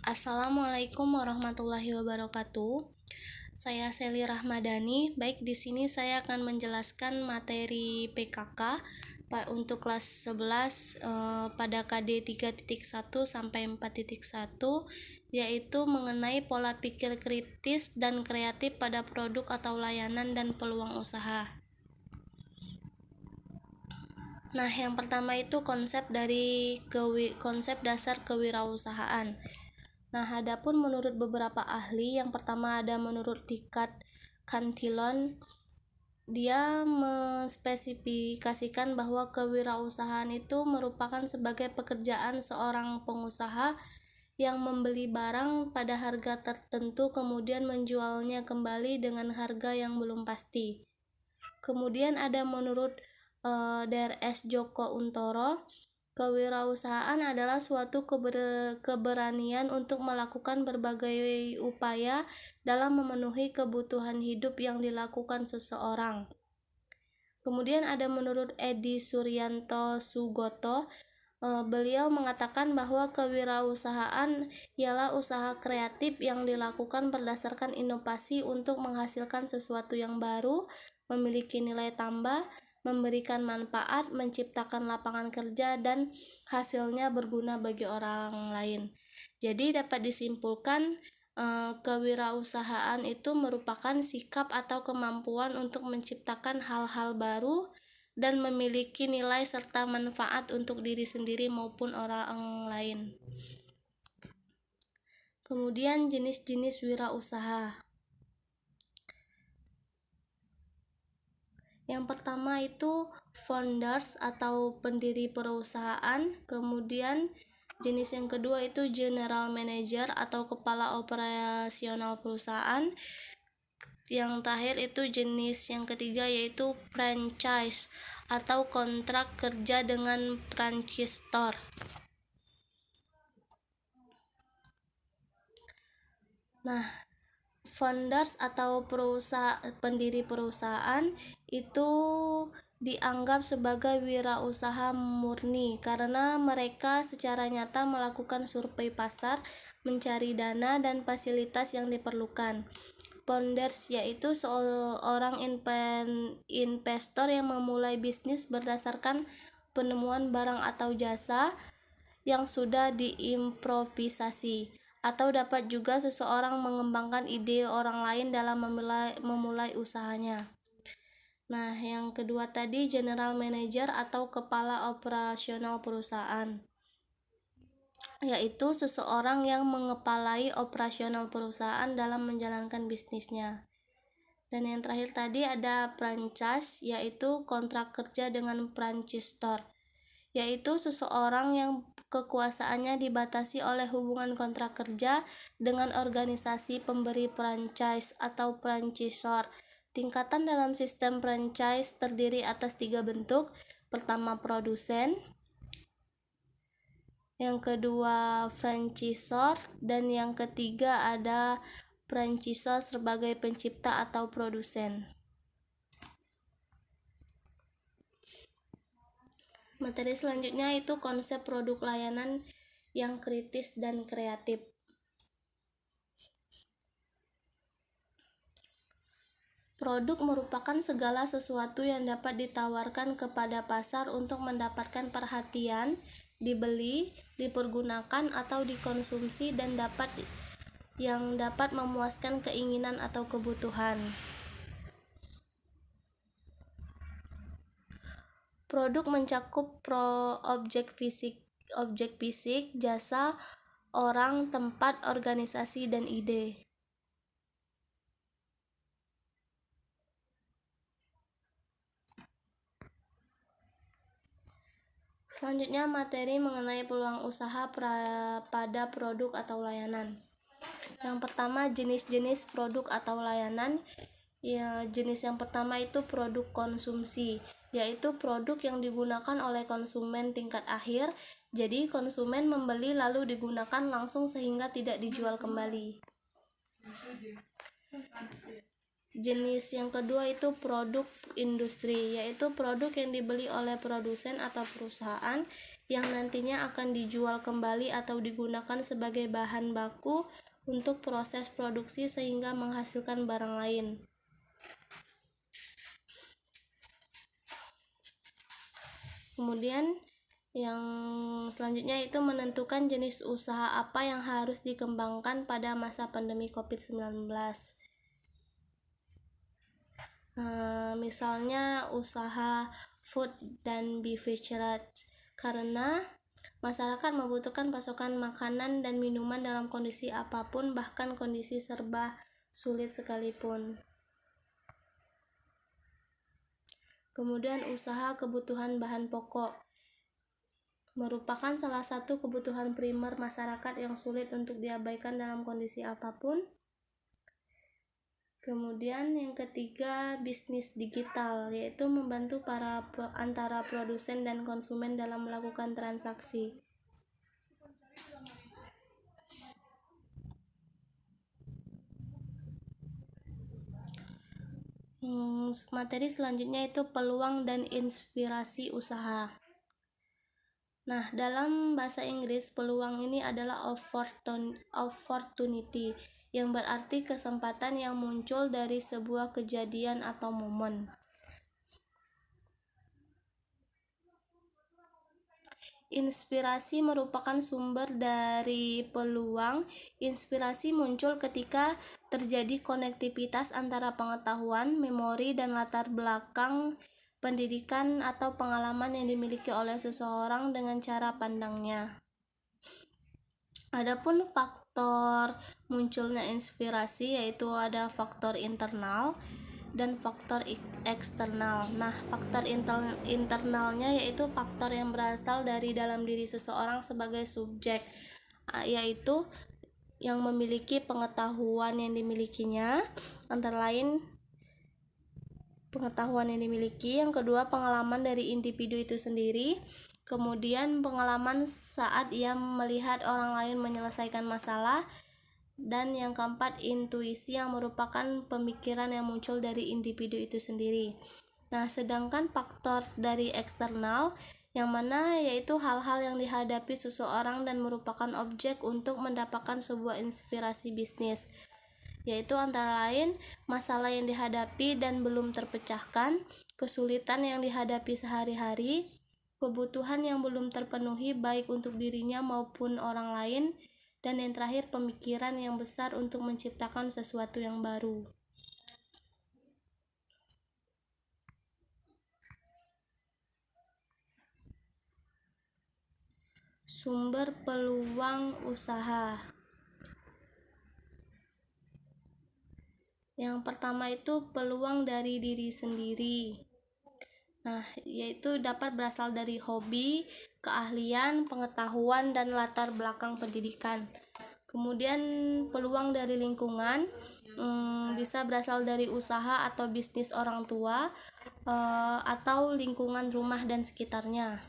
Assalamualaikum warahmatullahi wabarakatuh. Saya Seli Rahmadani. Baik, di sini saya akan menjelaskan materi PKK untuk kelas 11 pada KD 3.1 sampai 4.1, yaitu mengenai pola pikir kritis dan kreatif pada produk atau layanan dan peluang usaha. Nah, yang pertama itu konsep dasar kewirausahaan. Nah, adapun menurut beberapa ahli, yang pertama ada menurut Richard Cantillon, dia menspesifikasikan bahwa kewirausahaan itu merupakan sebagai pekerjaan seorang pengusaha yang membeli barang pada harga tertentu kemudian menjualnya kembali dengan harga yang belum pasti. Kemudian ada menurut Dr.S. Joko Untoro, kewirausahaan adalah suatu keberanian untuk melakukan berbagai upaya dalam memenuhi kebutuhan hidup yang dilakukan seseorang. Kemudian ada menurut Edi Suryanto Sugoto, beliau mengatakan bahwa kewirausahaan ialah usaha kreatif yang dilakukan berdasarkan inovasi untuk menghasilkan sesuatu yang baru, memiliki nilai tambah, memberikan manfaat, menciptakan lapangan kerja, dan hasilnya berguna bagi orang lain. Jadi dapat disimpulkan kewirausahaan itu merupakan sikap atau kemampuan untuk menciptakan hal-hal baru dan memiliki nilai serta manfaat untuk diri sendiri maupun orang lain. Kemudian jenis-jenis wirausaha. Yang pertama itu founders atau pendiri perusahaan, kemudian jenis yang kedua itu general manager atau kepala operasional perusahaan. Yang terakhir itu jenis yang ketiga yaitu franchise atau kontrak kerja dengan franchisor. Nah, founders atau pendiri perusahaan itu dianggap sebagai wirausaha murni karena mereka secara nyata melakukan survei pasar, mencari dana dan fasilitas yang diperlukan. Founders yaitu seorang investor yang memulai bisnis berdasarkan penemuan barang atau jasa yang sudah diimprovisasi, atau dapat juga seseorang mengembangkan ide orang lain dalam memulai usahanya. Nah, yang kedua tadi general manager atau kepala operasional perusahaan, yaitu seseorang yang mengepalai operasional perusahaan dalam menjalankan bisnisnya. Dan yang terakhir tadi ada franchise, yaitu kontrak kerja dengan franchisor, yaitu seseorang yang kekuasaannya dibatasi oleh hubungan kontrak kerja dengan organisasi pemberi franchise atau franchisor. Tingkatan dalam sistem franchise terdiri atas 3 bentuk. Pertama, produsen, yang kedua franchisor, dan yang ketiga ada franchisor sebagai pencipta atau produsen. Materi selanjutnya itu konsep produk layanan yang kritis dan kreatif. Produk merupakan segala sesuatu yang dapat ditawarkan kepada pasar untuk mendapatkan perhatian, dibeli, dipergunakan atau dikonsumsi dan dapat memuaskan keinginan atau kebutuhan. Produk mencakup objek fisik, jasa, orang, tempat, organisasi, dan ide. Selanjutnya materi mengenai peluang usaha pada produk atau layanan. Yang pertama, jenis-jenis produk atau layanan. Ya, jenis yang pertama itu produk konsumsi, yaitu produk yang digunakan oleh konsumen tingkat akhir. Jadi konsumen membeli lalu digunakan langsung sehingga tidak dijual kembali. Jenis yang kedua itu produk industri, yaitu produk yang dibeli oleh produsen atau perusahaan yang nantinya akan dijual kembali atau digunakan sebagai bahan baku untuk proses produksi sehingga menghasilkan barang lain. Kemudian yang selanjutnya itu menentukan jenis usaha apa yang harus dikembangkan pada masa pandemi COVID-19. Misalnya usaha food dan beverage, karena masyarakat membutuhkan pasokan makanan dan minuman dalam kondisi apapun, bahkan kondisi serba sulit sekalipun. Kemudian usaha kebutuhan bahan pokok merupakan salah satu kebutuhan primer masyarakat yang sulit untuk diabaikan dalam kondisi apapun. Kemudian yang ketiga, bisnis digital, yaitu membantu antara produsen dan konsumen dalam melakukan transaksi. Materi selanjutnya itu peluang dan inspirasi usaha. Nah, dalam bahasa Inggris, peluang ini adalah opportunity, yang berarti kesempatan yang muncul dari sebuah kejadian atau momen. Inspirasi merupakan sumber dari peluang. Inspirasi muncul ketika terjadi konektivitas antara pengetahuan, memori, dan latar belakang pendidikan atau pengalaman yang dimiliki oleh seseorang dengan cara pandangnya. Adapun faktor munculnya inspirasi yaitu ada faktor internal dan faktor eksternal. Nah, faktor internalnya yaitu faktor yang berasal dari dalam diri seseorang sebagai subjek, yaitu yang memiliki pengetahuan yang dimilikinya, antara lain pengetahuan yang dimiliki. Yang kedua, pengalaman dari individu itu sendiri. Kemudian pengalaman saat ia melihat orang lain menyelesaikan masalah. Dan yang keempat, intuisi yang merupakan pemikiran yang muncul dari individu itu sendiri. Nah, sedangkan faktor dari eksternal yang mana yaitu hal-hal yang dihadapi seseorang dan merupakan objek untuk mendapatkan sebuah inspirasi bisnis, yaitu antara lain masalah yang dihadapi dan belum terpecahkan, kesulitan yang dihadapi sehari-hari, kebutuhan yang belum terpenuhi baik untuk dirinya maupun orang lain, dan yang terakhir pemikiran yang besar untuk menciptakan sesuatu yang baru. Sumber peluang usaha. Yang pertama itu peluang dari diri sendiri. Nah, yaitu dapat berasal dari hobi, keahlian, pengetahuan, dan latar belakang pendidikan. Kemudian peluang dari lingkungan bisa berasal dari usaha atau bisnis orang tua atau lingkungan rumah dan sekitarnya.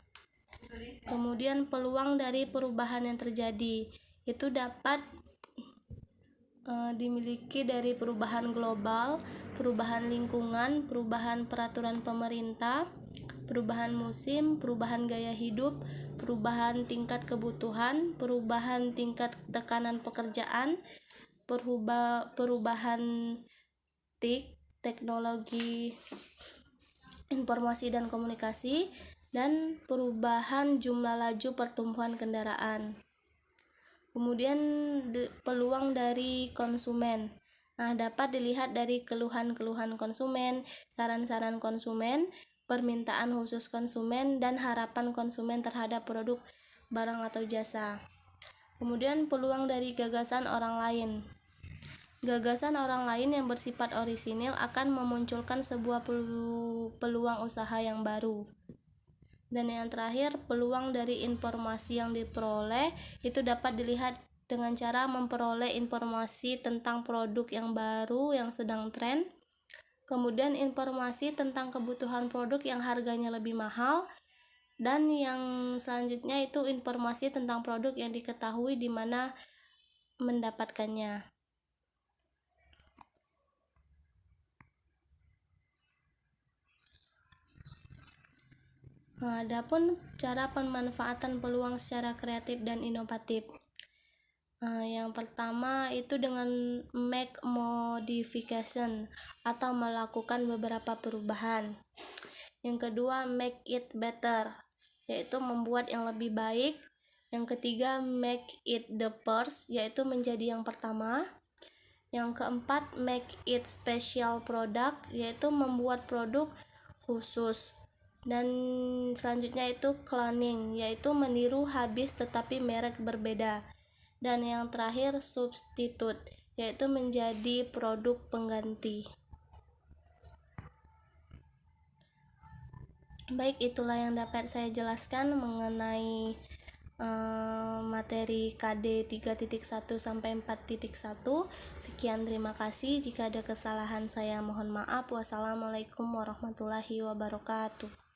Kemudian peluang dari perubahan yang terjadi itu dapat dimiliki dari perubahan global, perubahan lingkungan, perubahan peraturan pemerintah, perubahan musim, perubahan gaya hidup, perubahan tingkat kebutuhan, perubahan tingkat tekanan pekerjaan, perubahan teknologi informasi dan komunikasi, dan perubahan jumlah laju pertumbuhan kendaraan. Kemudian peluang dari konsumen. Nah, dapat dilihat dari keluhan-keluhan konsumen, saran-saran konsumen, permintaan khusus konsumen, dan harapan konsumen terhadap produk, barang atau jasa. Kemudian peluang dari gagasan orang lain. Gagasan orang lain yang bersifat orisinil akan memunculkan sebuah peluang usaha yang baru. Dan yang terakhir, peluang dari informasi yang diperoleh itu dapat dilihat dengan cara memperoleh informasi tentang produk yang baru yang sedang tren, kemudian informasi tentang kebutuhan produk yang harganya lebih mahal, dan yang selanjutnya itu informasi tentang produk yang diketahui di mana mendapatkannya. Adapun cara pemanfaatan peluang secara kreatif dan inovatif. Yang pertama itu dengan make modification atau melakukan beberapa perubahan. Yang kedua, make it better, yaitu membuat yang lebih baik. Yang ketiga, make it the first, yaitu menjadi yang pertama. Yang keempat, make it special product, yaitu membuat produk khusus. Dan selanjutnya itu cloning, yaitu meniru habis tetapi merek berbeda. Dan yang terakhir substitute, yaitu menjadi produk pengganti. Baik, itulah yang dapat saya jelaskan mengenai materi KD 3.1 sampai 4.1. Sekian, terima kasih. Jika ada kesalahan saya mohon maaf. Wassalamualaikum warahmatullahi wabarakatuh.